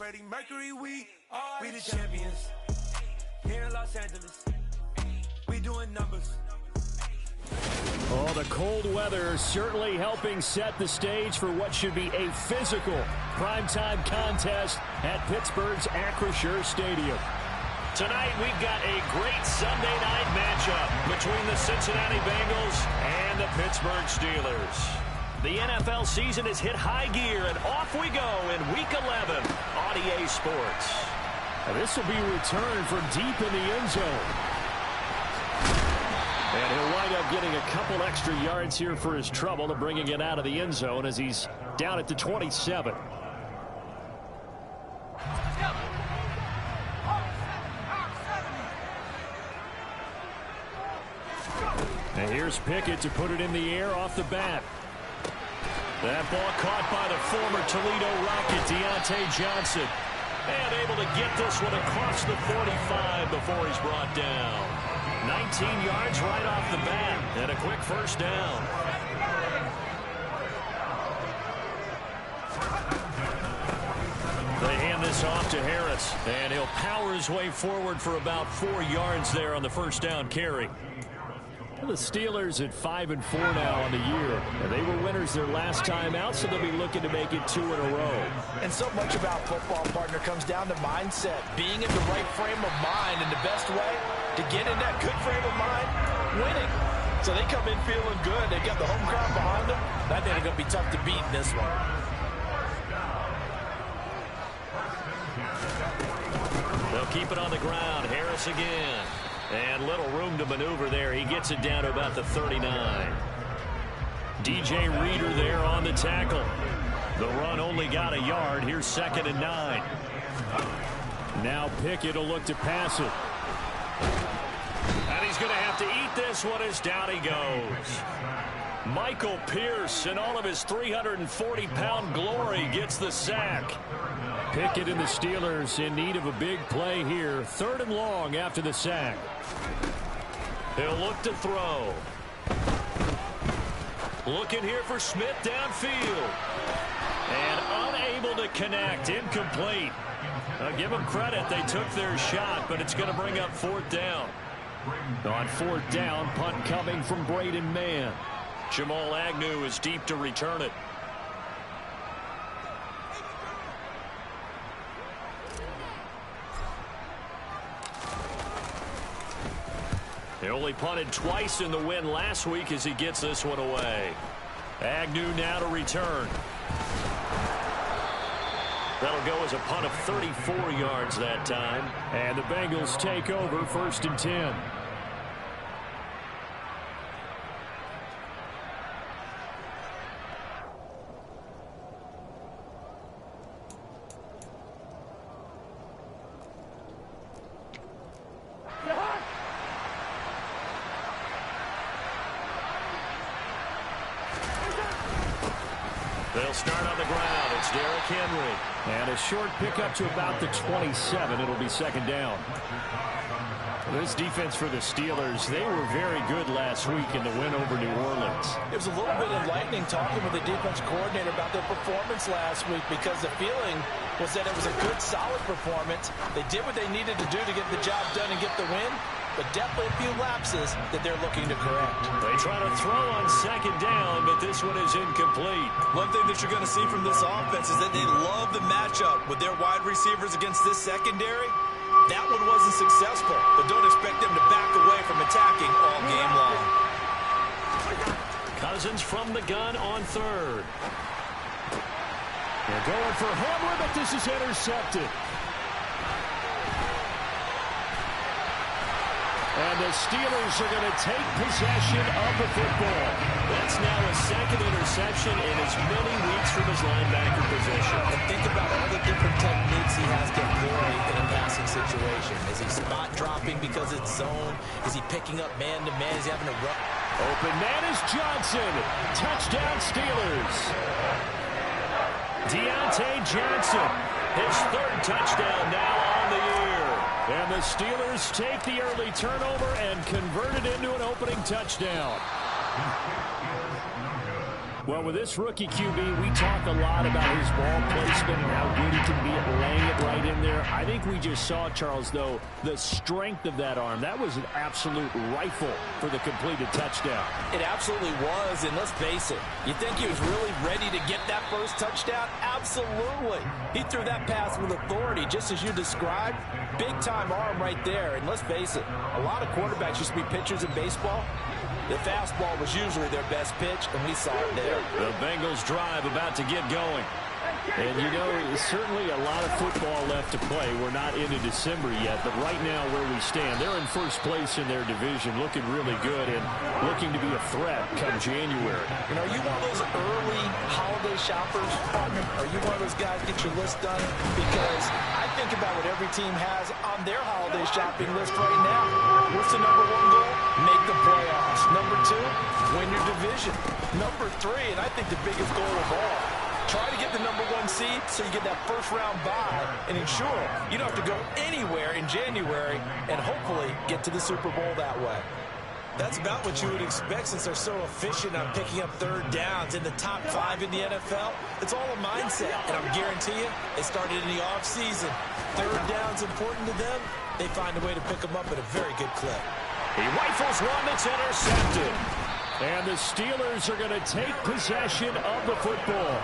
Freddie Mercury, we the champions. Here in Los Angeles, we doing numbers. Oh, the cold weather certainly helping set the stage for what should be a physical primetime contest at Pittsburgh's Acrisure Stadium. Tonight, we've got a great Sunday night matchup between the Cincinnati Bengals and the Pittsburgh Steelers. The NFL season has hit high gear, and off we go in Week 11 on EA Sports. And this will be returned from deep in the end zone. And he'll wind up getting a couple extra yards here for his trouble to bringing it out of the end zone as he's down at the 27. And here's Pickett to put it in the air off the bat. That ball caught by the former Toledo Rocket, Deontay Johnson. And able to get this one across the 45 before he's brought down. 19 yards right off the bat, and a quick first down. They hand this off to Harris, and he'll power his way forward for about 4 yards there on the first down carry. The Steelers at 5-4 now on the year, and they were winners their last time out, so they'll be looking to make it 2 in a row. And so much about football, partner, comes down to mindset, being in the right frame of mind, and the best way to get in that good frame of mind, winning. So they come in feeling good. They got the home crowd behind them. I think it's going to be tough to beat in this one. They'll keep it on the ground. Harris again. And little room to maneuver there. He gets it down to about the 39. DJ Reader there on the tackle. The run only got a yard. Here's 2nd and 9. Now Pickett will look to pass it. And he's going to have to eat this one as down he goes. Michael Pierce, in all of his 340-pound glory, gets the sack. Pickett and the Steelers in need of a big play here. 3rd and long after the sack. He'll look to throw. Looking here for Smith downfield. And unable to connect. Incomplete. I'll give them credit. They took their shot, but it's going to bring up 4th down. On 4th down, punt coming from Braden Mann. Jamal Agnew is deep to return it. He only punted twice in the win last week as he gets this one away. Agnew now to return. That'll go as a punt of 34 yards that time. And the Bengals take over 1st and 10. They'll start on the ground. It's Derrick Henry. And a short pickup to about the 27. It'll be 2nd down. This defense for the Steelers, they were very good last week in the win over New Orleans. It was a little bit enlightening talking with the defense coordinator about their performance last week, because the feeling was that it was a good, solid performance. They did what they needed to do to get the job done and get the win, but definitely a few lapses that they're looking to correct. They try to throw on 2nd down, but this one is incomplete. One thing that you're going to see from this offense is that they love the matchup with their wide receivers against this secondary. That one wasn't successful, but don't expect them to back away from attacking all game long. Cousins from the gun on 3rd. They're going for Hamler, but this is intercepted. And the Steelers are going to take possession of the football. That's now his 2nd interception in as many weeks from his linebacker position. And think about all the different techniques he has to employ in a passing situation. Is he spot dropping because it's zone? Is he picking up man-to-man? Is he having to run? Open man is Johnson. Touchdown Steelers. Deontay Johnson, his 3rd touchdown now on the year. And the Steelers take the early turnover and convert it into an opening touchdown. Well, with this rookie QB, we talk a lot about his ball placement and how good he can be at laying it right in there. I think we just saw, Charles, though, the strength of that arm. That was an absolute rifle for the completed touchdown. It absolutely was, and let's face it, you think he was really ready to get that first touchdown? Absolutely. He threw that pass with authority, just as you described. Big-time arm right there, and let's face it, a lot of quarterbacks used to be pitchers in baseball. The fastball was usually their best pitch, and we saw it there. The Bengals drive about to get going. And, you know, certainly a lot of football left to play. We're not into December yet, but right now where we stand, they're in first place in their division, looking really good and looking to be a threat come January. You know, are you one of those early holiday shoppers, partner? Are you one of those guys get your list done? Because I think about what every team has on their holiday shopping list right now. What's the number one goal? Make the playoffs. Number two, win your division. Number three, and I think the biggest goal of all, try to get the number one seed so you get that first round bye and ensure you don't have to go anywhere in January and hopefully get to the Super Bowl that way. That's about what you would expect since they're so efficient on picking up third downs in the top 5 in the NFL. It's all a mindset, and I'm guarantee you, it started in the offseason. Third down's important to them. They find a way to pick them up at a very good clip. He rifles one that's intercepted. And the Steelers are going to take possession of the football.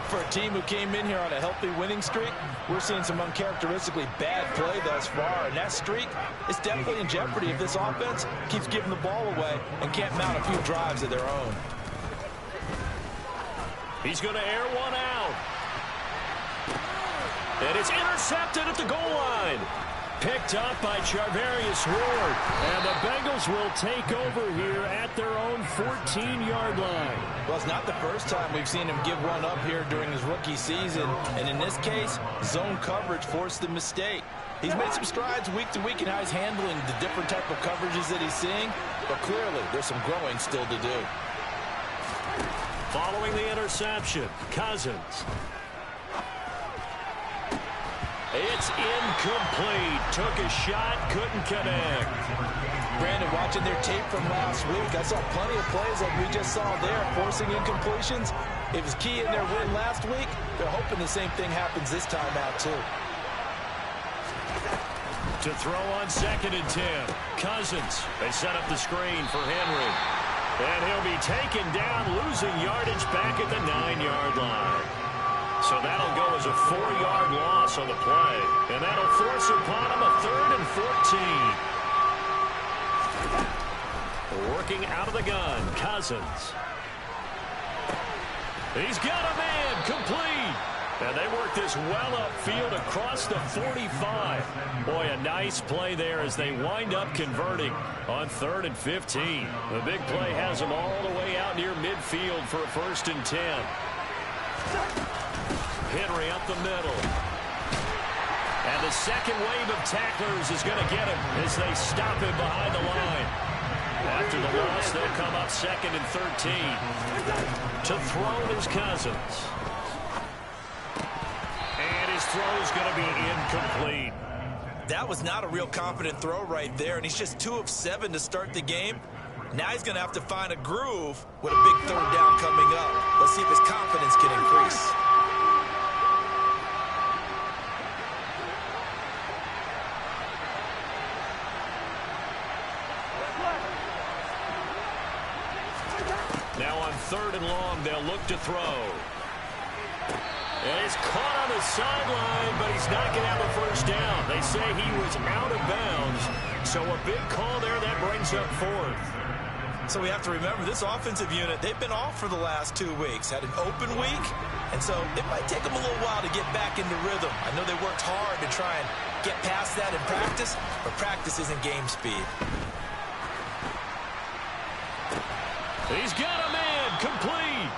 For a team who came in here on a healthy winning streak, we're seeing some uncharacteristically bad play thus far, and that streak is definitely in jeopardy if this offense keeps giving the ball away and can't mount a few drives of their own. He's going to air one out. And it's intercepted at the goal line. Picked up by Charvarius Ward. And the Bengals will take over here at their own 14-yard line. Well, it's not the first time we've seen him give one up here during his rookie season. And in this case, zone coverage forced the mistake. He's made some strides week to week in how he's handling the different type of coverages that he's seeing. But clearly, there's some growing still to do. Following the interception, Cousins. It's incomplete. Took a shot, couldn't connect. Brandon, watching their tape from last week, I saw plenty of plays like we just saw there, forcing incompletions. It was key in their win last week. They're hoping the same thing happens this time out, too. To throw on 2nd and 10. Cousins. They set up the screen for Henry. And he'll be taken down, losing yardage back at the 9-yard line. So that'll go as a 4-yard loss on the play. And that'll force upon him a 3rd and 14. Working out of the gun, Cousins. He's got a man, complete. And they work this well upfield across the 45. Boy, a nice play there as they wind up converting on 3rd and 15. The big play has them all the way out near midfield for a 1st and 10. Henry up the middle. And the second wave of tacklers is going to get him as they stop him behind the line. After the loss, they'll come up 2nd and 13. To throw is Cousins. And his throw is going to be incomplete. That was not a real confident throw right there, and he's just 2 of 7 to start the game. Now he's going to have to find a groove with a big 3rd down coming up. Let's see if his confidence can increase. Now on 3rd and long, they'll look to throw. And he's caught on the sideline, but he's not going to have a 1st down. They say he was out of bounds. So a big call there that brings up 4th. So we have to remember this offensive unit, they've been off for the last 2 weeks, had an open week, and so it might take them a little while to get back into rhythm. I know they worked hard to try and get past that in practice, but practice isn't game speed. He's got a man, complete.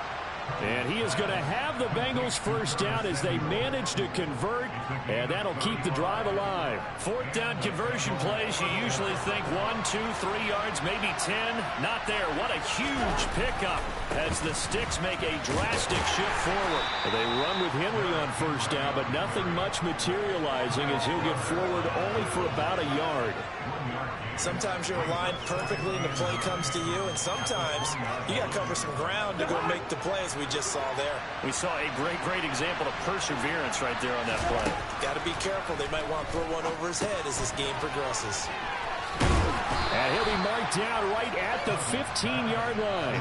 And he is going to have the Bengals 1st down as they manage to convert, and that'll keep the drive alive. 4th down conversion plays, you usually think 1, 2, 3 yards, maybe 10. Not there. What a huge pickup as the Sticks make a drastic shift forward. They run with Henry on 1st down, but nothing much materializing as he'll get forward only for about a yard. Sometimes you're aligned perfectly and the play comes to you, and sometimes you got to cover some ground to go make the play, as we just saw there. We saw a great example of perseverance right there on that play. Got to be careful. They might want to throw one over his head as this game progresses. And he'll be marked down right at the 15-yard line.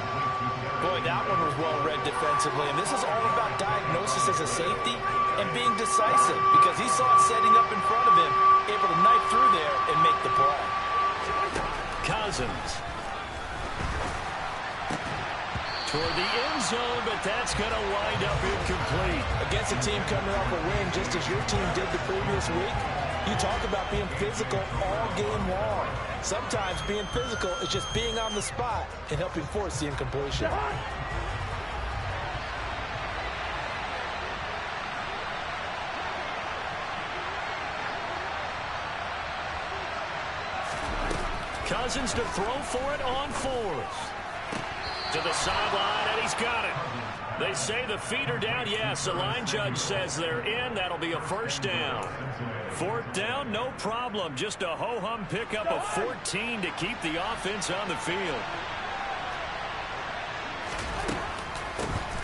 Boy, that one was well read defensively, and this is all about diagnosis as a safety and being decisive, because he saw it setting up in front of him, able to knife through there and make the play. Cousins toward the end zone, but that's going to wind up incomplete. Against a team coming off a win, just as your team did the previous week, you talk about being physical all game long. Sometimes being physical is just being on the spot and helping force the incompletion. Cousins to throw for it on fourth. To the sideline, and he's got it. They say the feet are down. Yes, the line judge says they're in. That'll be a first down. Fourth down, no problem. Just a ho-hum pickup of 14 to keep the offense on the field.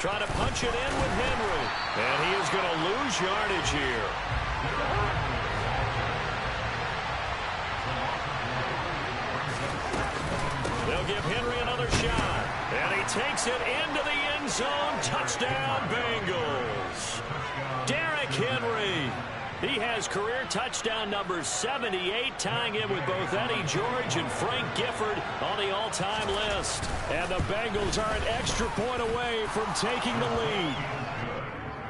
Trying to punch it in with Henry. And he is going to lose yardage here. They'll give Henry another shot. And he takes it into the end zone. Touchdown, Bengals. Derrick Henry. He has career touchdown number 78, tying in with both Eddie George and Frank Gifford on the all-time list. And the Bengals are an extra point away from taking the lead.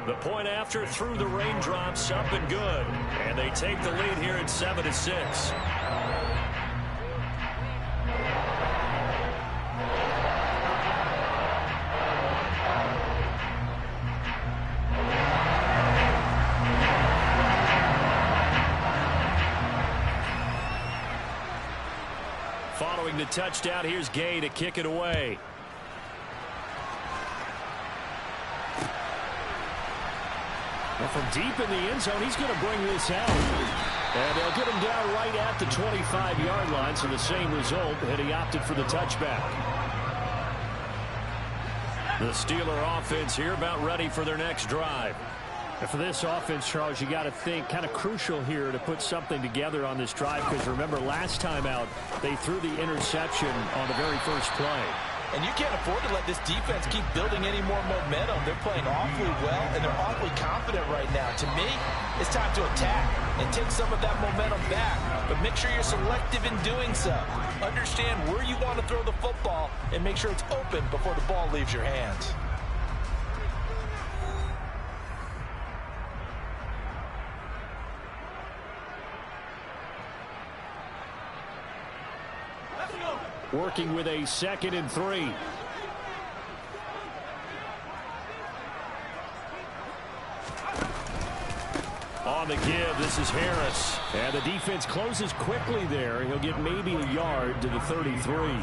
The point after through the raindrops, up and good. And they take the lead here at 7-6. Following the touchdown, here's Gay to kick it away. Well, from deep in the end zone, he's going to bring this out. And they'll get him down right at the 25-yard line, so the same result, and he opted for the touchback. The Steeler offense here about ready for their next drive. And for this offense, Charles, you got to think kind of crucial here to put something together on this drive, because remember last time out they threw the interception on the very first play. And you can't afford to let this defense keep building any more momentum. They're playing awfully well, and they're awfully confident right now. To me, it's time to attack and take some of that momentum back. But make sure you're selective in doing so. Understand where you want to throw the football and make sure it's open before the ball leaves your hands. Working with a 2nd and 3. On the give, this is Harris. And the defense closes quickly there. He'll get maybe a yard to the 33.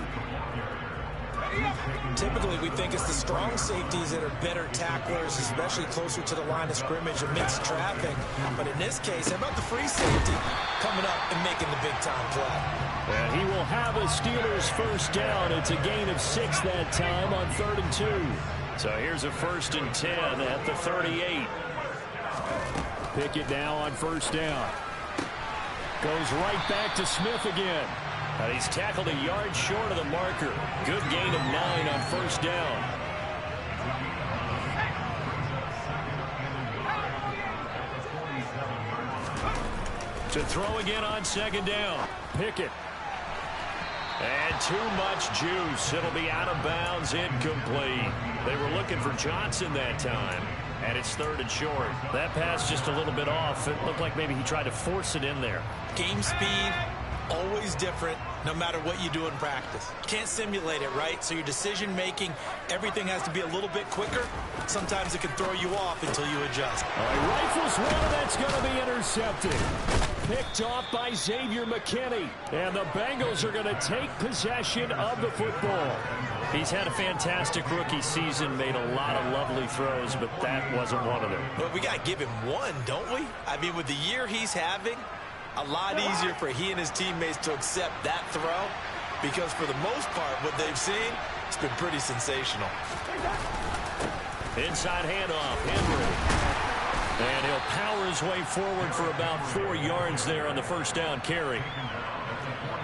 Typically, we think it's the strong safeties that are better tacklers, especially closer to the line of scrimmage amidst traffic. But in this case, how about the free safety coming up and making the big-time play? And he will have a Steelers first down. It's a gain of 6 that time on 3rd and 2. So here's a 1st and 10 at the 38. Pickett now on 1st down. Goes right back to Smith again. And he's tackled a yard short of the marker. Good gain of 9 on 1st down. To throw again on 2nd down. Pickett. And too much juice. It'll be out of bounds, incomplete. They were looking for Johnson that time. And it's 3rd and short. That pass just a little bit off. It looked like maybe he tried to force it in there. Game speed, always different, no matter what you do in practice. Can't simulate it, right? So your decision-making, everything has to be a little bit quicker. Sometimes it can throw you off until you adjust. Rifles one, that's going to be intercepted. Picked off by Xavier McKinney. And the Bengals are going to take possession of the football. He's had a fantastic rookie season, made a lot of lovely throws, but that wasn't one of them. But we got to give him one, don't we? I mean, with the year he's having, A lot easier for he and his teammates to accept that throw because for the most part, what they've seen, it's been pretty sensational. Inside handoff, Henry. And he'll power his way forward for about 4 yards there on the first down carry.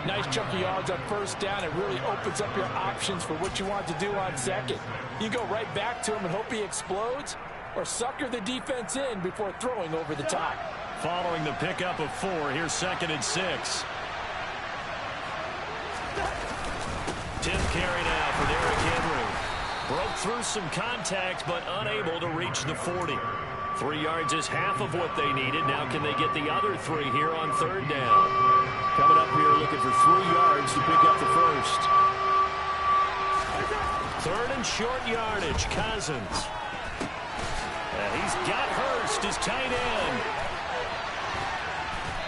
Nice chunk of yards on first down. It really opens up your options for what you want to do on second. You go right back to him and hope he explodes, or sucker the defense in before throwing over the top. Following the pickup of 4, here's 2nd and 6. 10th carry now for Derrick Henry. Broke through some contact, but unable to reach the 40. 3 yards is half of what they needed. Now can they get the other 3 here on 3rd down? Coming up here looking for 3 yards to pick up the first. 3rd and short yardage, Cousins. And he's got Hurst, his tight end.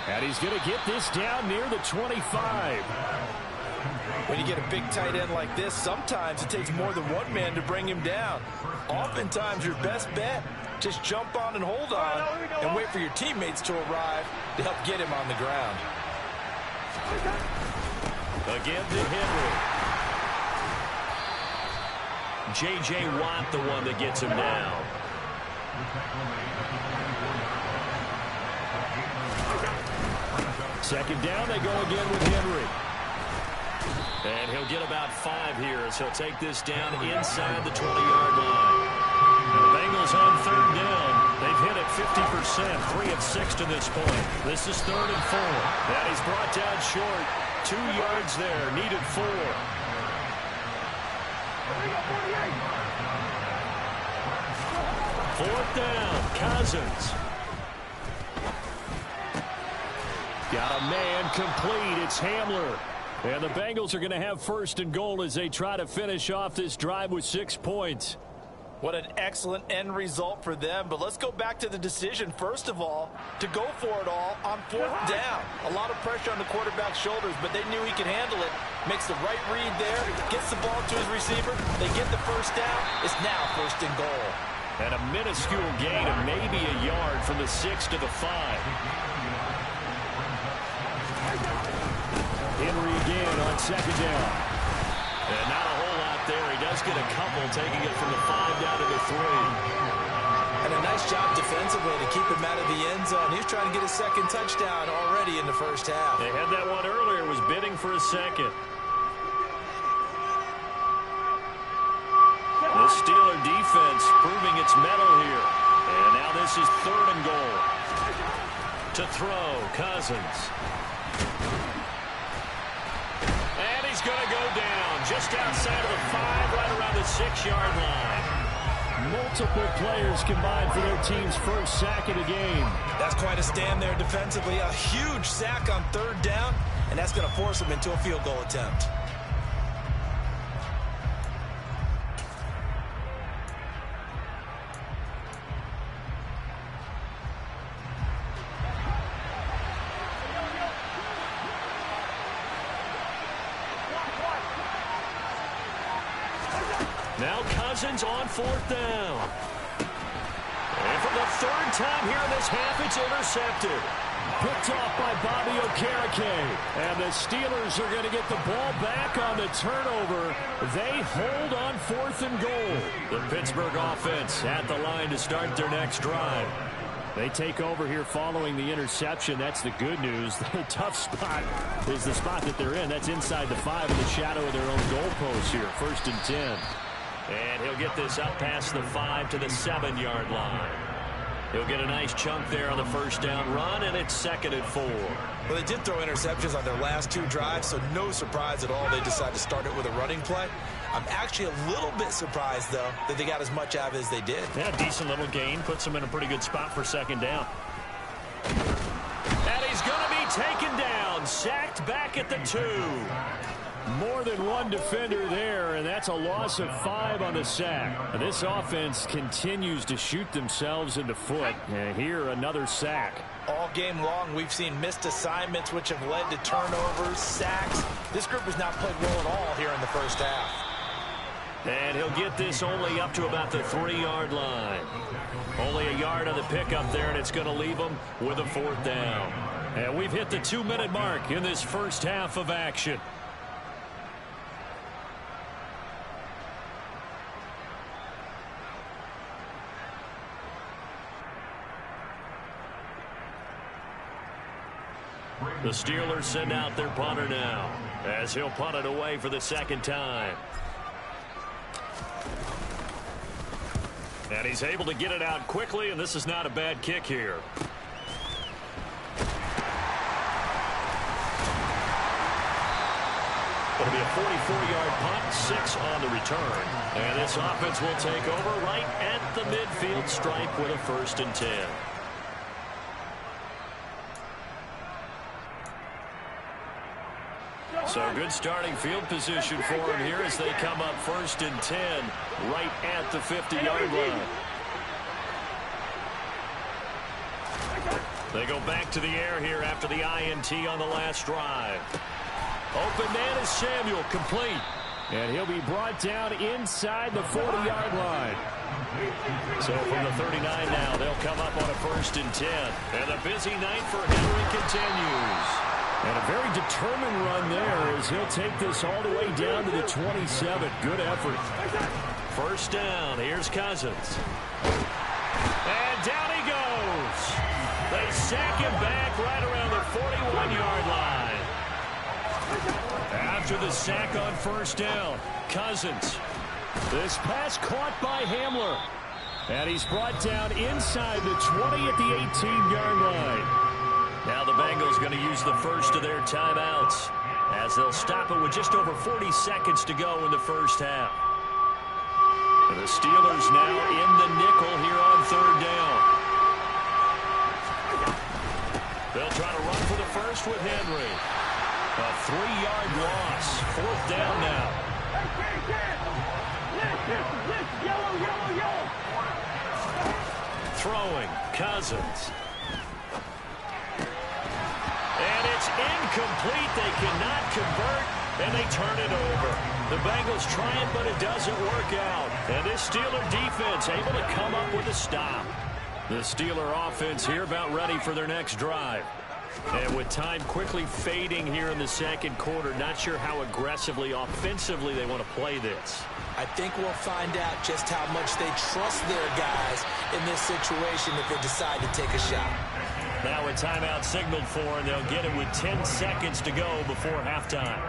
And he's going to get this down near the 25. When you get a big tight end like this, sometimes it takes more than one man to bring him down. Oftentimes, your best bet, just jump on and hold on and wait for your teammates to arrive to help get him on the ground. Again to Henry. J.J. Watt, the one that gets him down. Second down, they go again with Henry. And he'll get about 5 here as he'll take this down inside the 20-yard line. And the Bengals on 3rd down. They've hit it 50%, 3 of 6 to this point. This is 3rd and 4. And he's brought down short. 2 yards there, needed 4. Fourth down, Cousins. Got a man complete. It's Hamler. And the Bengals are going to have 1st and goal as they try to finish off this drive with 6 points. What an excellent end result for them. But let's go back to the decision, first of all, to go for it all on 4th down. A lot of pressure on the quarterback's shoulders, but they knew he could handle it. Makes the right read there, gets the ball to his receiver. They get the 1st down. It's now 1st and goal. And a minuscule gain of maybe a yard from the 6 to the 5. Henry again on 2nd down. And not a whole lot there. He does get a couple, taking it from the 5 down to the 3. And a nice job defensively to keep him out of the end zone. He's trying to get his 2nd touchdown already in the 1st half. They had that one earlier, was bidding for a 2nd. The Steeler defense proving its mettle here. And now this is 3rd and goal. To throw, Cousins. And he's going to go down just outside of the 5, right around the 6-yard line. Multiple players combined for their team's 1st sack of the game. That's quite a stand there defensively. A huge sack on 3rd down, and that's going to force them into a field goal attempt. Now Cousins on 4th down. And for the 3rd time here in this half, it's intercepted. Picked off by Bobby Okereke. And the Steelers are going to get the ball back on the turnover. They hold on 4th and goal. The Pittsburgh offense at the line to start their next drive. They take over here following the interception. That's the good news. The tough spot is the spot that they're in. That's inside the 5 in the shadow of their own goalpost here. 1st and 10. And he'll get this up past the 5 to the 7-yard line. He'll get a nice chunk there on the 1st down run, and it's 2nd and 4. Well, they did throw interceptions on their last 2 drives, so no surprise at all they decided to start it with a running play. I'm actually a little bit surprised, though, that they got as much out of it as they did. Yeah, decent little gain. Puts them in a pretty good spot for 2nd down. And he's going to be taken down. Sacked back at the 2. More than one defender there, and that's a loss of 5 on the sack. And this offense continues to shoot themselves in the foot. And here, another sack. All game long, we've seen missed assignments, which have led to turnovers, sacks. This group has not played well at all here in the 1st half. And he'll get this only up to about the 3-yard line. Only a yard on the pickup there, and it's going to leave him with a 4th down. And we've hit the 2-minute mark in this first half of action. The Steelers send out their punter now, as he'll punt it away for the 2nd time. And he's able to get it out quickly, and this is not a bad kick here. It'll be a 44-yard punt, 6 on the return. And this offense will take over right at the midfield stripe with a 1st and 10. So good starting field position for him here as they come up 1st and 10 right at the 50-yard line. They go back to the air here after the INT on the last drive. Open man is Samuel, complete. And he'll be brought down inside the 40-yard line. So from the 39 now, they'll come up on a 1st and 10. And a busy night for Henry continues. And a very determined run there as he'll take this all the way down to the 27. Good effort. 1st down. Here's Cousins. And down he goes. They sack him back right around the 41-yard line. After the sack on 1st down, Cousins. This pass caught by Hamler. And he's brought down inside the 20 at the 18-yard line. Now the Bengals going to use the first of their timeouts as they'll stop it with just over 40 seconds to go in the first half. The Steelers now in the nickel here on 3rd down. They'll try to run for the first with Henry. A 3-yard loss. 4th down now. Throwing, Cousins. And it's incomplete. They cannot convert, and they turn it over. The Bengals trying, but it doesn't work out. And this Steeler defense able to come up with a stop. The Steeler offense here about ready for their next drive. And with time quickly fading here in the 2nd quarter, not sure how aggressively, offensively they want to play this. I think we'll find out just how much they trust their guys in this situation if they decide to take a shot. Now a timeout signaled for, and they'll get it with 10 seconds to go before halftime.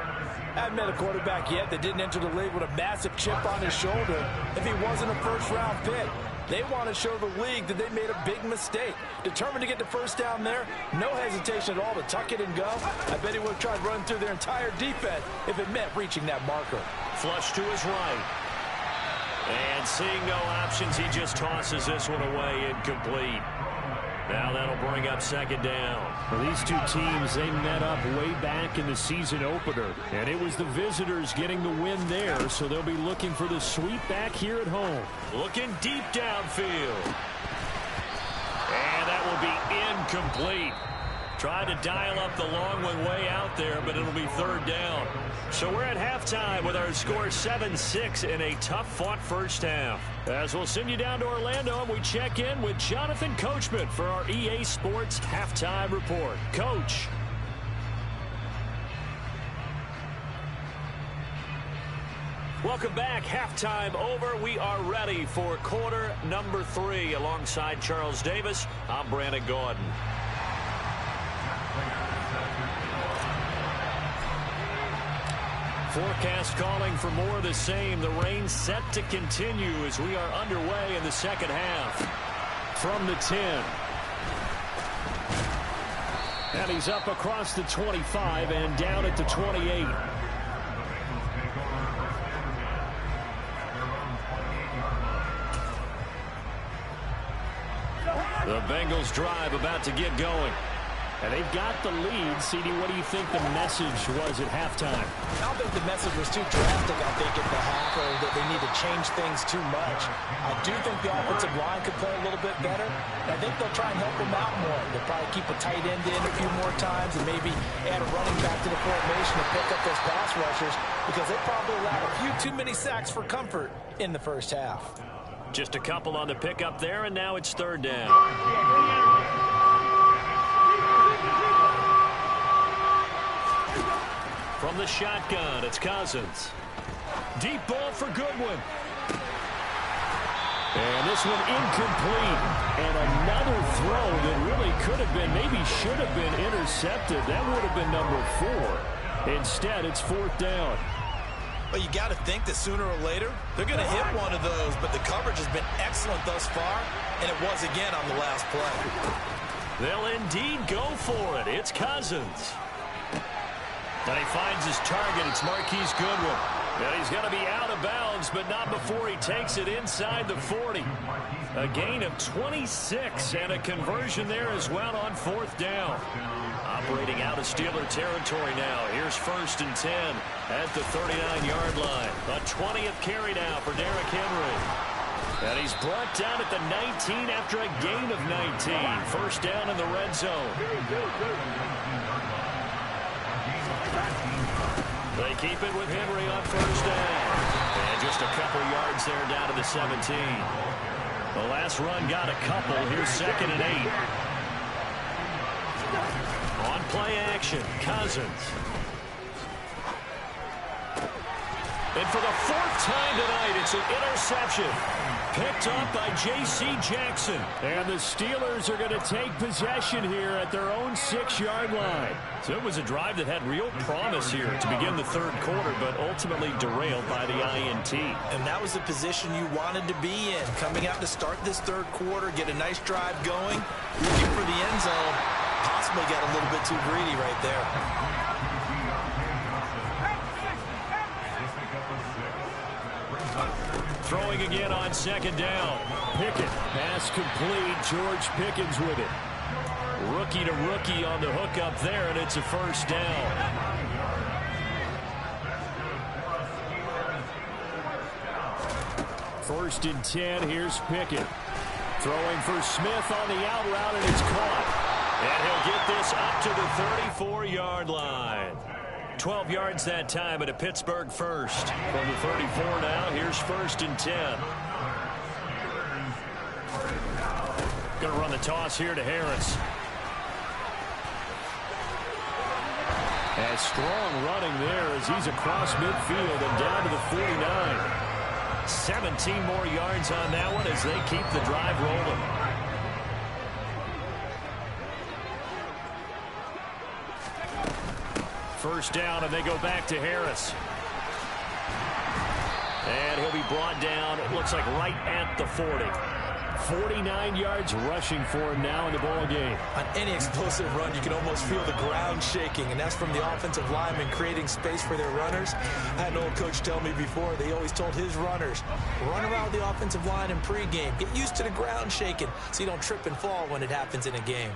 I haven't met a quarterback yet that didn't enter the league with a massive chip on his shoulder if he wasn't a first-round pick. They want to show the league that they made a big mistake. Determined to get the 1st down there, no hesitation at all to tuck it and go. I bet he would have tried running through their entire defense if it meant reaching that marker. Flush to his right. And seeing no options, he just tosses this one away, incomplete. Now that'll bring up 2nd down. Well, these two teams, they met up way back in the season opener. And it was the visitors getting the win there, so they'll be looking for the sweep back here at home. Looking deep downfield. And that will be incomplete. Tried to dial up the long one way out there, but it'll be 3rd down. So we're at halftime with our score 7-6 in a tough-fought first half. As we'll send you down to Orlando, and we check in with Jonathan Coachman for our EA Sports Halftime Report. Coach. Welcome back. Halftime over. We are ready for quarter number 3. Alongside Charles Davis, I'm Brandon Gordon. Forecast calling for more of the same. The rain set to continue as we are underway in the 2nd half. From the 10. And he's up across the 25 and down at the 28. The Bengals drive about to get going. And they've got the lead. CD, what do you think the message was at halftime? I don't think the message was too drastic, I think, at the half, or that they need to change things too much. I do think the offensive line could play a little bit better. And I think they'll try and help them out more. They'll probably keep a tight end in a few more times and maybe add a running back to the formation to pick up those pass rushers, because they probably allowed a few too many sacks for comfort in the first half. Just a couple on the pickup there, and now it's third down. From the shotgun, it's Cousins. Deep ball for Goodwin. And this one incomplete. And another throw that really could have been, maybe should have been intercepted. That would have been number 4. Instead, it's fourth down. Well, you got to think that sooner or later, they're going to hit one of those, but the coverage has been excellent thus far, and it was again on the last play. They'll indeed go for it. It's Cousins. And he finds his target. It's Marquise Goodwin. And he's going to be out of bounds, but not before he takes it inside the 40. A gain of 26 and a conversion there as well on fourth down. Operating out of Steeler territory now. Here's first and 10 at the 39-yard line. A 20th carry now for Derrick Henry. And he's brought down at the 19 after a gain of 19. First down in the red zone. They keep it with Henry on first down. And just a couple yards there down to the 17. The last run got a couple. Here's second and 8. On play action, Cousins. And for the 4th time tonight, it's an interception. Picked up by J.C. Jackson. And the Steelers are going to take possession here at their own 6-yard line. So it was a drive that had real promise here to begin the third quarter, but ultimately derailed by the INT. And that was the position you wanted to be in. Coming out to start this third quarter, get a nice drive going, looking for the end zone. Possibly got a little bit too greedy right there. Throwing again on second down. Pickett, pass complete. George Pickens with it. Rookie to rookie on the hook up there, and it's a first down. First and 10, here's Pickett. Throwing for Smith on the out route, and it's caught. And he'll get this up to the 34-yard line. 12 yards that time at a Pittsburgh first. From the 34 now, here's first and 10. Going to run the toss here to Harris. And strong running there as he's across midfield and down to the 49. 17 more yards on that one as they keep the drive rolling. First down, and they go back to Harris. And he'll be brought down, it looks like right at the 40. 49 yards rushing for him now in the ball game. On any explosive run, you can almost feel the ground shaking, and that's from the offensive linemen creating space for their runners. I had an old coach tell me before, they always told his runners, run around the offensive line in pregame. Get used to the ground shaking so you don't trip and fall when it happens in a game.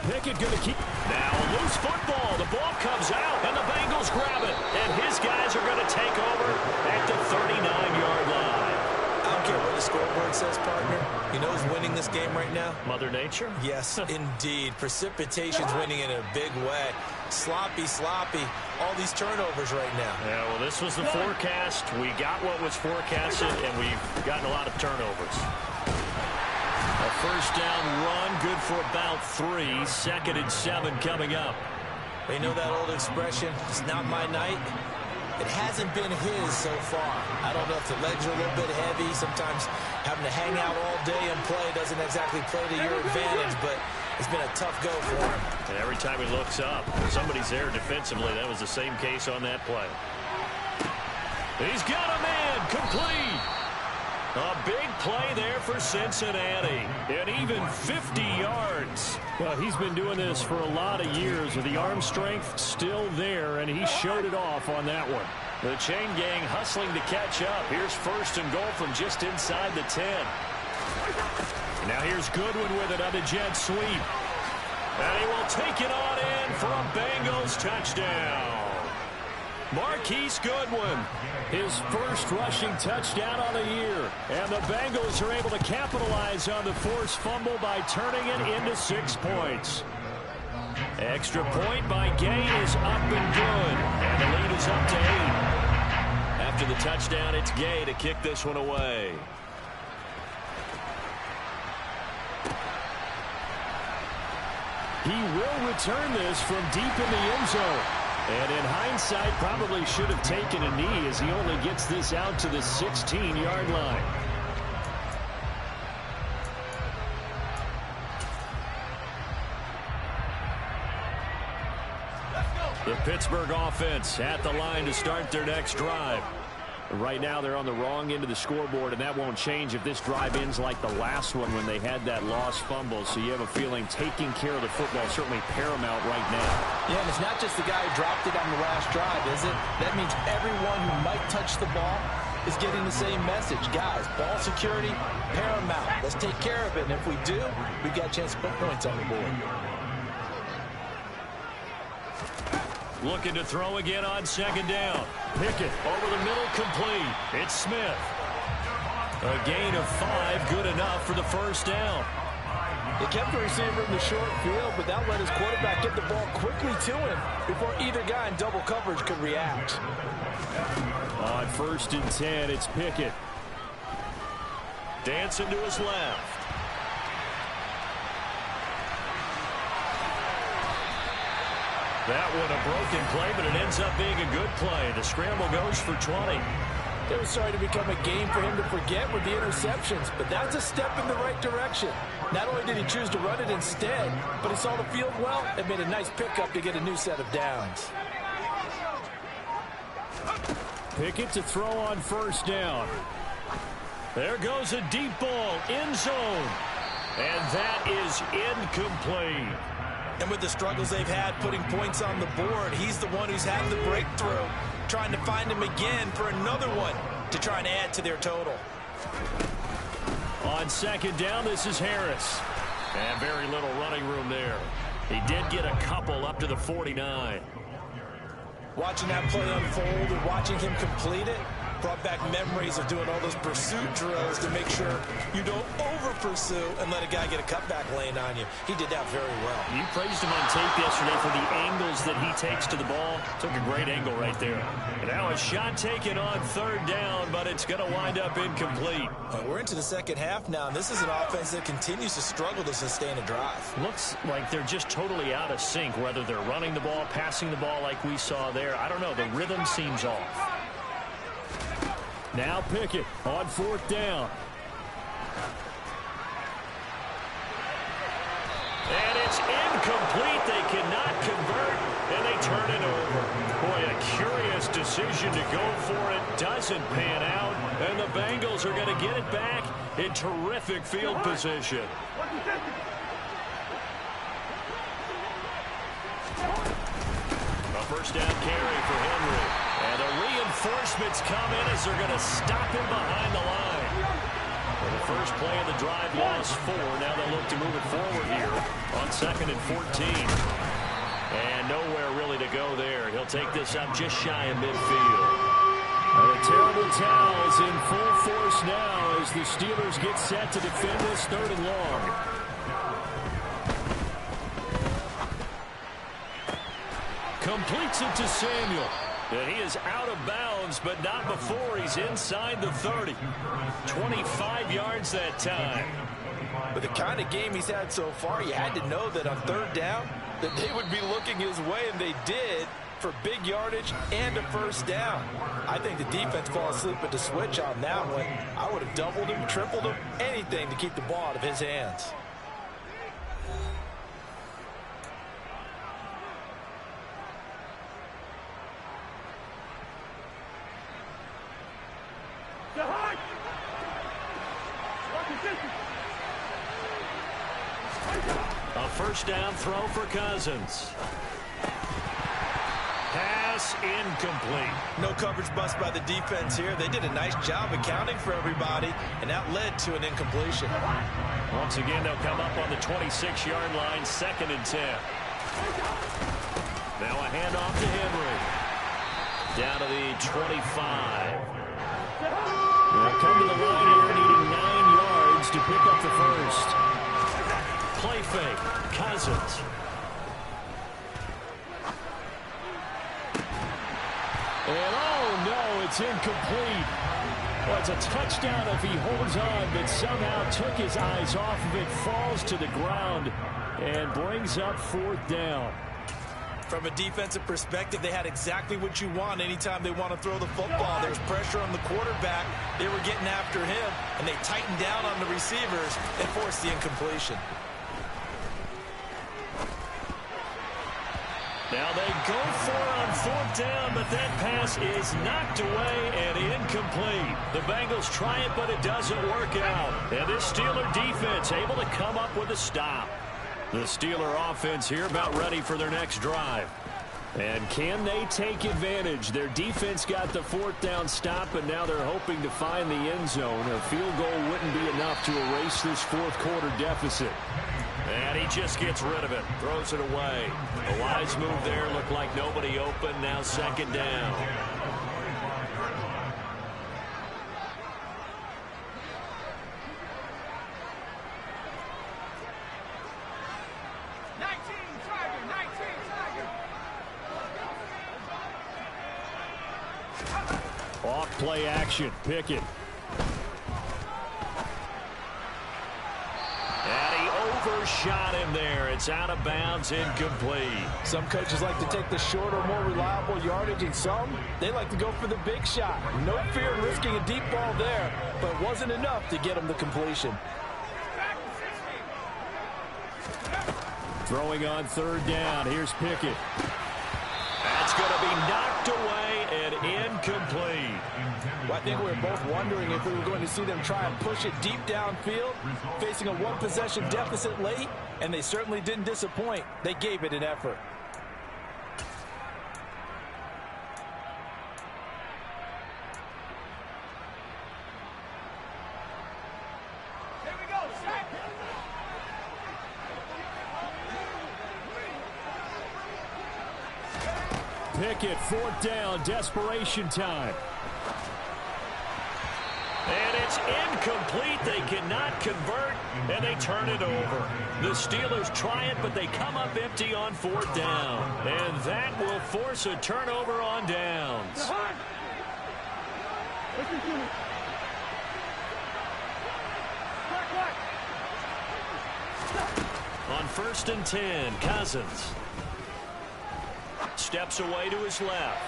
Pickett going to keep. Now a loose football. The ball comes out, and the Bengals grab it. And his guys are going to take over at the 39-yard line. I don't care what the scoreboard says, partner. You know who's winning this game right now? Mother Nature? Yes, indeed. Precipitation's winning in a big way. Sloppy, sloppy. All these turnovers right now. Yeah, well, this was the forecast. We got what was forecasted, and we've gotten a lot of turnovers. A first down run, good for about 3. Second and 7 coming up. You know that old expression, it's not my night? It hasn't been his so far. I don't know if the legs are a little bit heavy. Sometimes having to hang out all day and play doesn't exactly play to your advantage, but it's been a tough go for him. And every time he looks up, somebody's there defensively. That was the same case on that play. He's got a man, complete. A big play there for Cincinnati. And even 50 yards. Well, he's been doing this for a lot of years with the arm strength still there, and he showed it off on that one. The chain gang hustling to catch up. Here's first and goal from just inside the 10. Now here's Goodwin with it on the jet sweep. And he will take it on in for a Bengals touchdown. Marquise Goodwin, his first rushing touchdown on the year. And the Bengals are able to capitalize on the forced fumble by turning it into 6 points. Extra point by Gay is up and good. And the lead is up to 8. After the touchdown, it's Gay to kick this one away. He will return this from deep in the end zone. And in hindsight, probably should have taken a knee as he only gets this out to the 16-yard line. The Pittsburgh offense at the line to start their next drive. Right now they're on the wrong end of the scoreboard, and that won't change if this drive ends like the last one when they had that lost fumble. So you have a feeling taking care of the football is certainly paramount right now. Yeah, and it's not just the guy who dropped it on the last drive, is it? That means everyone who might touch the ball is getting the same message. Guys, ball security, paramount. Let's take care of it, and if we do, we've got a chance to put points on the board. Looking to throw again on second down. Pickett over the middle, complete. It's Smith. A gain of 5, good enough for the first down. They kept the receiver in the short field, but that let his quarterback get the ball quickly to him before either guy in double coverage could react. On 1st and 10, it's Pickett. Dancing to his left. That one a broken play, but it ends up being a good play. The scramble goes for 20. It was starting to become a game for him to forget with the interceptions, but that's a step in the right direction. Not only did he choose to run it instead, but he saw the field well and made a nice pickup to get a new set of downs. Pickett to throw on 1st down. There goes a deep ball, end zone. And that is incomplete. And with the struggles they've had putting points on the board, he's the one who's had the breakthrough, trying to find him again for another one to try and add to their total. On 2nd down, this is Harris. And very little running room there. He did get a couple up to the 49. Watching that play unfold and watching him complete it brought back memories of doing all those pursuit drills to make sure you don't over-pursue and let a guy get a cutback lane on you. He did that very well. You praised him on tape yesterday for the angles that he takes to the ball. Took a great angle right there. And now a shot taken on 3rd down, but it's going to wind up incomplete. We're into the second half now, and this is an offense that continues to struggle to sustain a drive. Looks like they're just totally out of sync, whether they're running the ball, passing the ball like we saw there. I don't know. The rhythm seems off. Now Pickett on 4th down. And it's incomplete. They cannot convert, and they turn it over. Boy, a curious decision to go for it. Doesn't pan out, and the Bengals are going to get it back in terrific field position. A 1st down carry for Henry. And the reinforcements come in as they're going to stop him behind the line. Well, the first play of the drive lost 4. Now they'll look to move it forward here on 2nd and 14. And nowhere really to go there. He'll take this up just shy of midfield. And the terrible towels in full force now as the Steelers get set to defend this 3rd and long. Completes it to Samuel. And he is out of bounds, but not before he's inside the 30. 25 yards that time. With the kind of game he's had so far, you had to know that on 3rd down that they would be looking his way, and they did, for big yardage and a 1st down. I think the defense fell asleep at the switch on that one. I would have doubled him, tripled him, anything to keep the ball out of his hands. A 1st down throw for Cousins. Pass incomplete. No coverage bust by the defense here. They did a nice job accounting for everybody, and that led to an incompletion. Once again, they'll come up on the 26-yard line, 2nd and 10. Now a handoff to Henry. Down to the 25. They'll come to the line here needing 9 yards to pick up the first. Play fake. Cousins. And oh no, it's incomplete. Well, it's a touchdown if he holds on, but somehow took his eyes off of it, falls to the ground, and brings up 4th down. From a defensive perspective, they had exactly what you want anytime they want to throw the football. There's pressure on the quarterback. They were getting after him, and they tightened down on the receivers and forced the incompletion. Now they go for it on 4th down, but that pass is knocked away and incomplete. The Bengals try it, but it doesn't work out. And this Steeler defense able to come up with a stop. The Steeler offense here about ready for their next drive. And can they take advantage? Their defense got the 4th down stop, and now they're hoping to find the end zone. A field goal wouldn't be enough to erase this 4th quarter deficit. And he just gets rid of it, throws it away. A wise move there, looked like nobody open, now 2nd down. Off play action, Pickett. Overshot him there. It's out of bounds, incomplete. Some coaches like to take the shorter, more reliable yardage, and some, they like to go for the big shot. No fear in risking a deep ball there, but it wasn't enough to get him the completion. Throwing on 3rd down. Here's Pickett. That's going to be knocked away and incomplete. Well, I think we were both wondering if we were going to see them try and push it deep downfield, facing a one-possession deficit late, and they certainly didn't disappoint. They gave it an effort. Pickett, 4th down, desperation time. And it's incomplete. They cannot convert, and they turn it over. The Steelers try it, but they come up empty on 4th down. And that will force a turnover on downs. On 1st and 10, Cousins. Steps away to his left.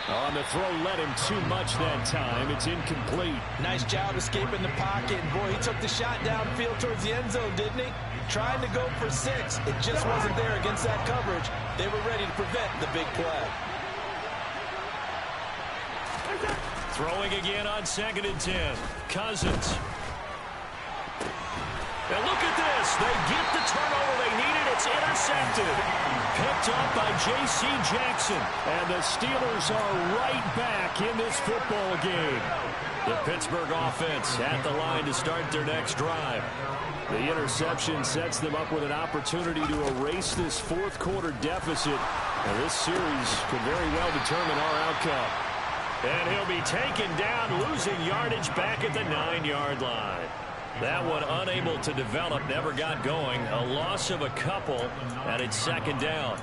On the throw, led him too much that time. It's incomplete. Nice job escaping the pocket. And boy, he took the shot downfield towards the end zone, didn't he? Trying to go for 6. It just wasn't there against that coverage. They were ready to prevent the big play. Throwing again on 2nd and 10. Cousins. And look at this. They get the turnover they needed. It's intercepted. Picked up by J.C. Jackson. And the Steelers are right back in this football game. The Pittsburgh offense at the line to start their next drive. The interception sets them up with an opportunity to erase this 4th quarter deficit. And this series could very well determine our outcome. And he'll be taken down, losing yardage back at the 9-yard line. That one unable to develop, never got going. A loss of a couple, and it's 2nd down.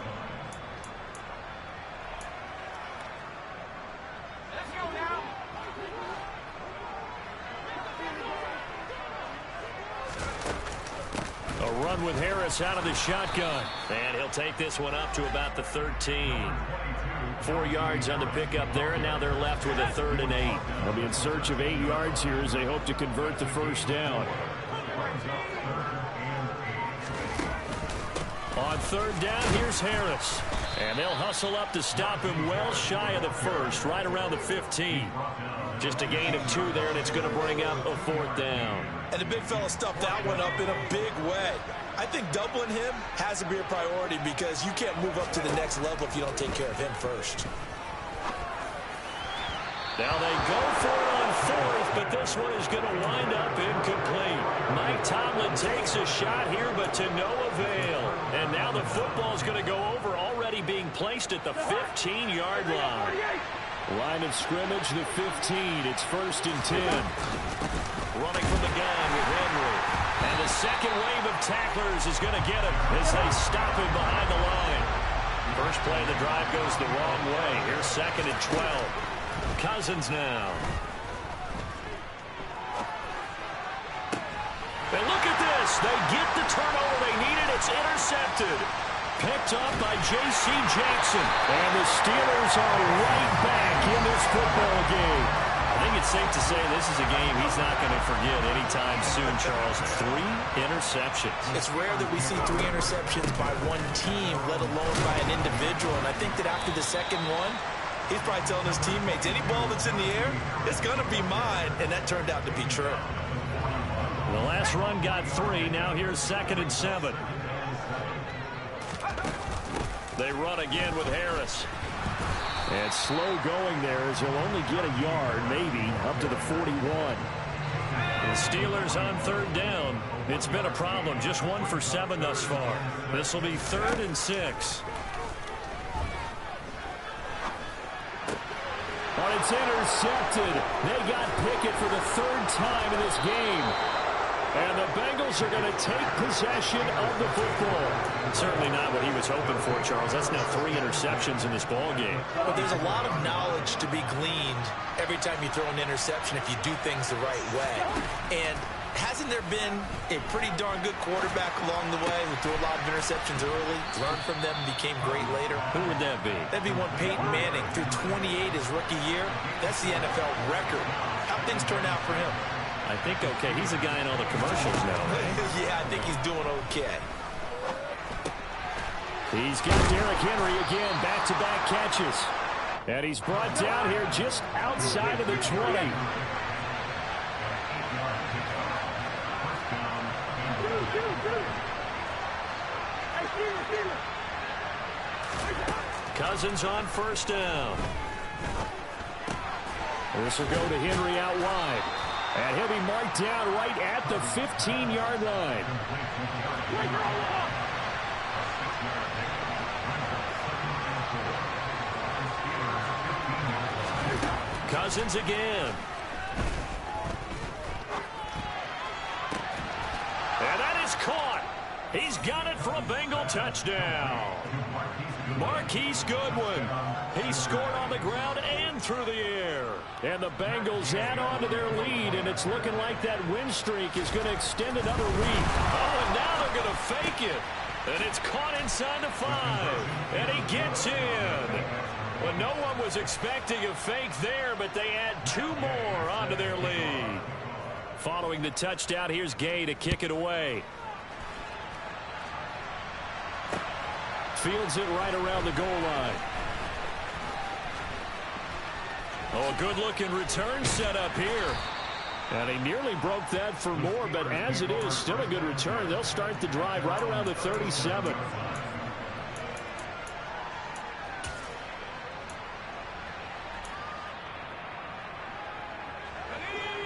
A run with Harris out of the shotgun. And he'll take this one up to about the 13. 4 yards on the pickup there, and now they're left with a 3rd and 8. They'll be in search of 8 yards here as they hope to convert the 1st down. On 3rd down, here's Harris. And they'll hustle up to stop him well shy of the 1st, right around the 15. Just a gain of 2 there, and it's going to bring up a 4th down. And the big fella stuffed that one up in a big way. I think doubling him has to be a priority because you can't move up to the next level if you don't take care of him first. Now they go for it on fourth, but this one is going to wind up incomplete. Mike Tomlin takes a shot here, but to no avail. And now the football is going to go over, already being placed at the 15-yard line. Line of scrimmage, the 15. It's 1st and 10. Running from the gun with Henry. And the second wave of tacklers is going to get him as they stop him behind the line. First play of the drive goes the wrong way. Here's 2nd and 12. Cousins now. And look at this. They get the turnover they needed. It's intercepted. Picked up by J.C. Jackson. And the Steelers are right back in this football game. I think it's safe to say this is a game he's not going to forget anytime soon, Charles. 3 interceptions. It's rare that we see 3 interceptions by one team, let alone by an individual. And I think that after the second one, he's probably telling his teammates, any ball that's in the air, it's going to be mine. And that turned out to be true. The last run got 3. Now here's 2nd and 7. They run again with Harris. And slow going there as he'll only get a yard, maybe, up to the 41. The Steelers on 3rd down. It's been a problem. Just 1 for 7 thus far. This will be 3rd and 6. But it's intercepted. They got Pickett for the 3rd time in this game. And the Bengals are going to take possession of the football. Certainly not what he was hoping for, Charles. That's now 3 interceptions in this ball game. But there's a lot of knowledge to be gleaned every time you throw an interception if you do things the right way. And hasn't there been a pretty darn good quarterback along the way who threw a lot of interceptions early, learned from them, and became great later? Who would that be? That'd be one Peyton Manning. Threw 28 his rookie year. That's the NFL record. How'd things turn out for him? I think okay. He's a guy in all the commercials now. Yeah, I think he's doing okay. He's got Derrick Henry again, back-to-back catches. And he's brought down here just outside of the 20. Cousins on 1st down. This will go to Henry out wide. And he'll be marked down right at the 15-yard line. Cousins again. And that is caught. He's got it for a Bengal touchdown. Marquise Goodwin. He scored on the ground and through the air. And the Bengals add on to their lead, and it's looking like that win streak is going to extend another week. Oh, and now they're going to fake it. And it's caught inside the 5. And he gets in. Well, no one was expecting a fake there, but they add 2 more onto their lead. Following the touchdown, here's Gay to kick it away. Fields it right around the goal line. Oh, a good-looking return set up here. And he nearly broke that for more, but as it is, still a good return. They'll start the drive right around the 37.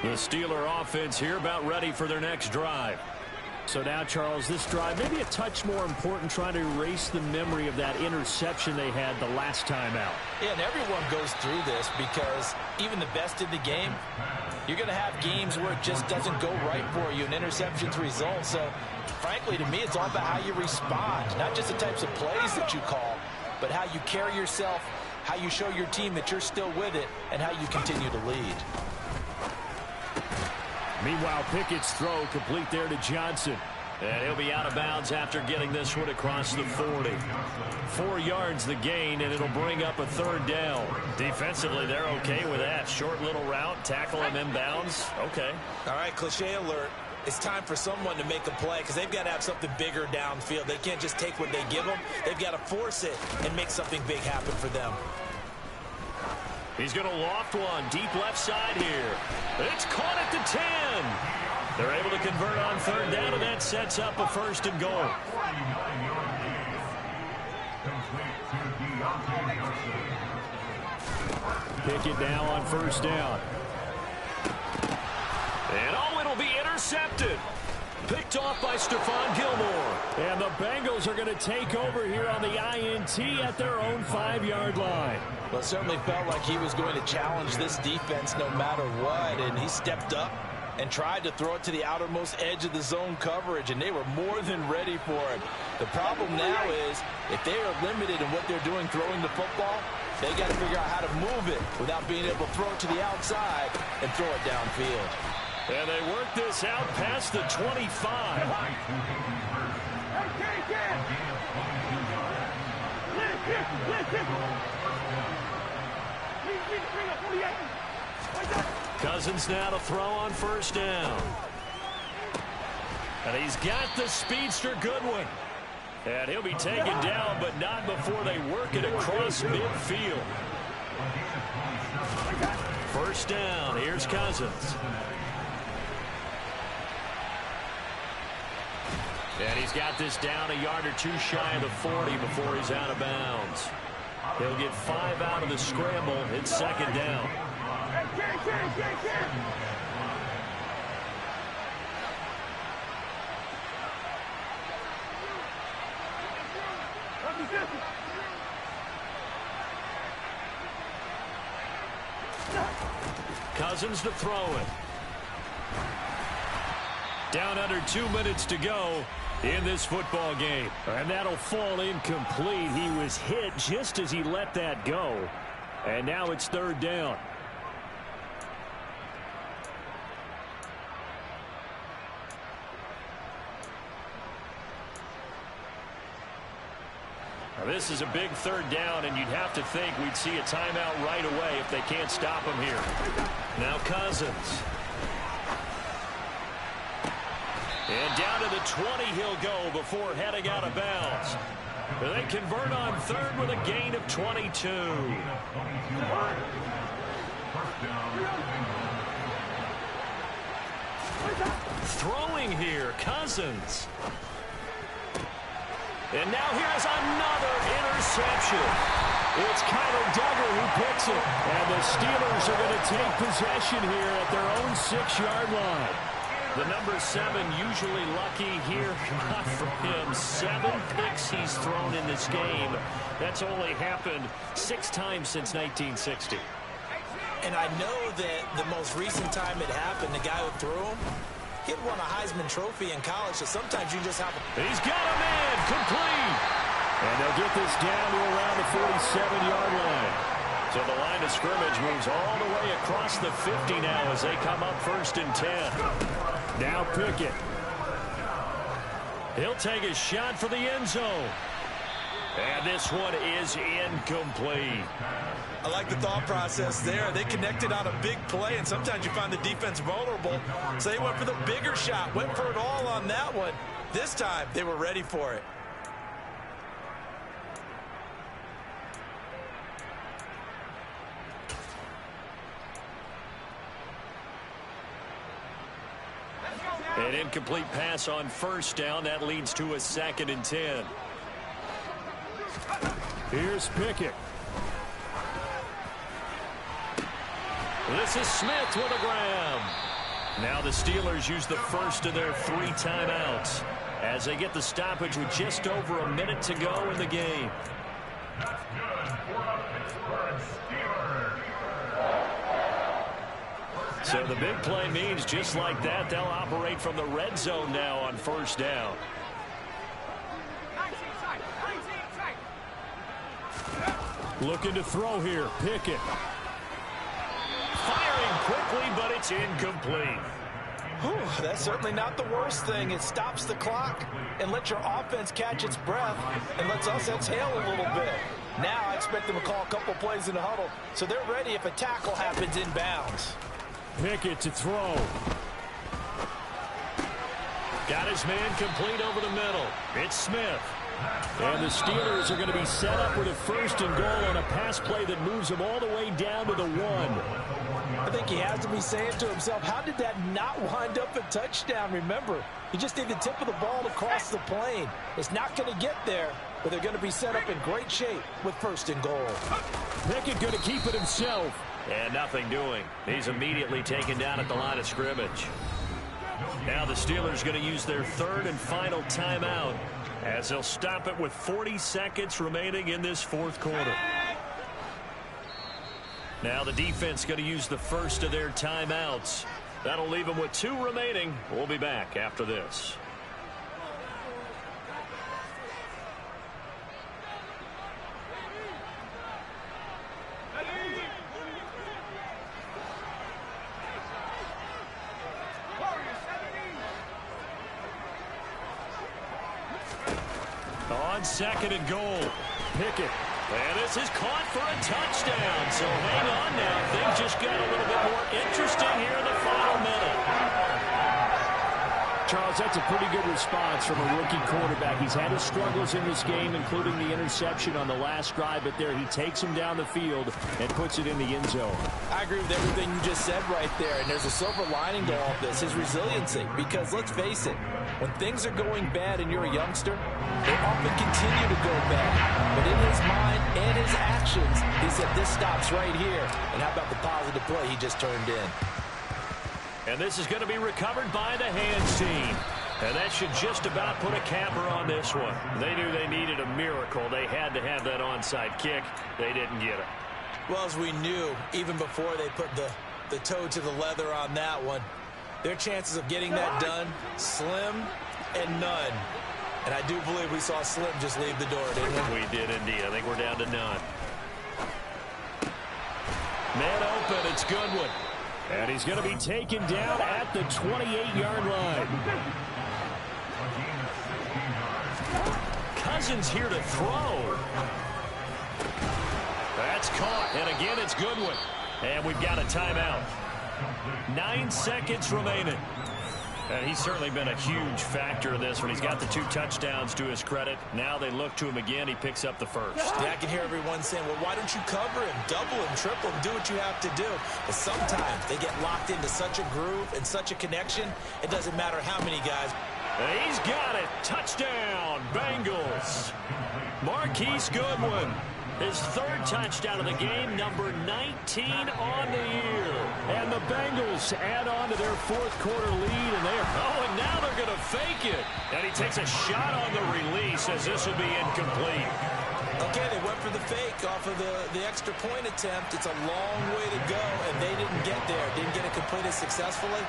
The Steeler offense here about ready for their next drive. So now, Charles, this drive maybe a touch more important, trying to erase the memory of that interception they had the last time out. Yeah, and everyone goes through this because even the best in the game, you're going to have games where it just doesn't go right for you, and interceptions result. So, frankly, to me, it's all about how you respond, not just the types of plays that you call, but how you carry yourself, how you show your team that you're still with it, and how you continue to lead. Meanwhile, Pickett's throw complete there to Johnson. And he'll be out of bounds after getting this one across the 40. 4 yards the gain, and it'll bring up a 3rd down. Defensively, they're okay with that. Short little route, tackle him inbounds. Okay. All right, cliche alert. It's time for someone to make a play because they've got to have something bigger downfield. They can't just take what they give them. They've got to force it and make something big happen for them. He's going to loft one deep left side here. It's caught at the 10. They're able to convert on 3rd down, and that sets up a 1st and goal. Pickett now on 1st down. And it'll be intercepted. Picked off by Stephon Gilmore. And the Bengals are going to take over here on the INT at their own 5-yard line. Well, it certainly felt like he was going to challenge this defense no matter what, and he stepped up and tried to throw it to the outermost edge of the zone coverage, and they were more than ready for it. The problem now is if they are limited in what they're doing throwing the football, they got to figure out how to move it without being able to throw it to the outside and throw it downfield. And they work this out past the 25. Cousins now to throw on first down. And he's got the speedster Goodwin. And he'll be taken down, but not before they work it across midfield. First down, here's Cousins. And he's got this down a yard or two shy of the 40 before he's out of bounds. He'll get 5 out of the scramble. It's second down. Cousins to throw it. Down under 2 minutes to go in this football game. And that'll fall incomplete. He was hit just as he let that go. And now it's third down. Now this is a big third down, and you'd have to think we'd see a timeout right away if they can't stop him here. Now Cousins. And down to the 20 he'll go before heading out of bounds. They convert on third with a gain of 22. Throwing here, Cousins. And now here's another interception. It's Kyler Duggar who picks it. And the Steelers are going to take possession here at their own 6-yard line. The number 7 usually lucky here. Not for him. 7 picks he's thrown in this game. That's only happened 6 times since 1960. And I know that the most recent time it happened, the guy who threw him, he had won a Heisman Trophy in college, so sometimes you just have a... He's got a man, complete. And they'll get this down to around the 47-yard line. So the line of scrimmage moves all the way across the 50 now as they come up 1st and 10. Now Pickett. He'll take a shot for the end zone. And this one is incomplete. I like the thought process there. They connected on a big play, and sometimes you find the defense vulnerable. So they went for the bigger shot, went for it all on that one. This time, they were ready for it. An incomplete pass on first down. That leads to a 2nd and 10. Here's Pickett. This is Smith with a grab. Now the Steelers use the first of their 3 timeouts as they get the stoppage with just over a minute to go in the game. So the big play means just like that, they'll operate from the red zone now on first down. Looking to throw here. Pickett. Firing quickly, but it's incomplete. Whew, that's certainly not the worst thing. It stops the clock and lets your offense catch its breath and lets us exhale a little bit. Now I expect them to call a couple plays in the huddle so they're ready if a tackle happens inbounds. Pickett to throw. Got his man complete over the middle. It's Smith. And the Steelers are going to be set up with a 1st and goal on a pass play that moves them all the way down to the 1. I think he has to be saying to himself, how did that not wind up a touchdown? Remember, you just need the tip of the ball to cross the plane. It's not going to get there, but they're going to be set up in great shape with 1st and goal. Pickett going to keep it himself. And nothing doing. He's immediately taken down at the line of scrimmage. Now the Steelers going to use their third and final timeout as they'll stop it with 40 seconds remaining in this fourth quarter. Now the defense going to use the first of their timeouts. That'll leave them with 2 remaining. We'll be back after this. On second and goal, Pickett. And this is caught for a touchdown. So hang on now. Things just got a little bit more interesting here in the final minute. Charles, that's a pretty good response from a rookie quarterback. He's had his struggles in this game, including the interception on the last drive, but there he takes him down the field and puts it in the end zone. I agree with everything you just said right there, and there's a silver lining to all of this, his resiliency. Because let's face it, when things are going bad and you're a youngster, they often continue to go bad. But in his mind and his actions, he said, this stops right here. And how about the positive play he just turned in? And this is going to be recovered by the hands team. And that should just about put a capper on this one. They knew they needed a miracle. They had to have that onside kick. They didn't get it. Well, as we knew, even before they put the toe to the leather on that one, their chances of getting that done, slim and none. And I do believe we saw Slim just leave the door, didn't we? We did indeed. I think we're down to none. Man open, it's Goodwin. And he's going to be taken down at the 28-yard line. Cousins here to throw. That's caught. And again, it's Goodwin. And we've got a timeout. 9 seconds remaining. And he's certainly been a huge factor in this one. He's got the 2 touchdowns to his credit. Now they look to him again. He picks up the first. Yeah, I can hear everyone saying, well, why don't you cover him, double him, triple him, do what you have to do. But sometimes they get locked into such a groove and such a connection, it doesn't matter how many guys. And he's got it. Touchdown, Bengals. Marquise Goodwin. His 3rd touchdown of the game, number 19 on the year. And the Bengals add on to their 4th quarter lead, and and now they're going to fake it. And he takes a shot on the release as this will be incomplete. Okay, they went for the fake off of the extra point attempt. It's a long way to go, and they didn't get there. Didn't get it completed successfully.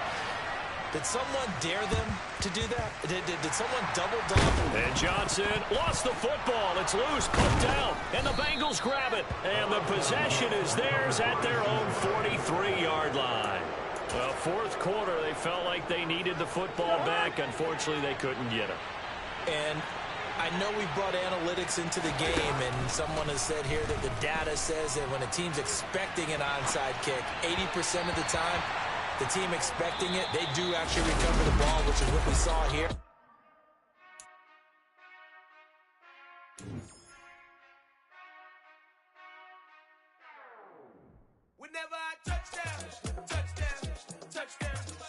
Did someone dare them to do that? Did someone double dog? And Johnson lost the football. It's loose, put down, and the Bengals grab it. And the possession is theirs at their own 43-yard line. Well, 4th quarter, they felt like they needed the football back. Unfortunately, they couldn't get it. And I know we brought analytics into the game, and someone has said here that the data says that when a team's expecting an onside kick, 80% of the time, the team expecting it, they do actually recover the ball, which is what we saw here. Whenever I touch down, touch down, touch down.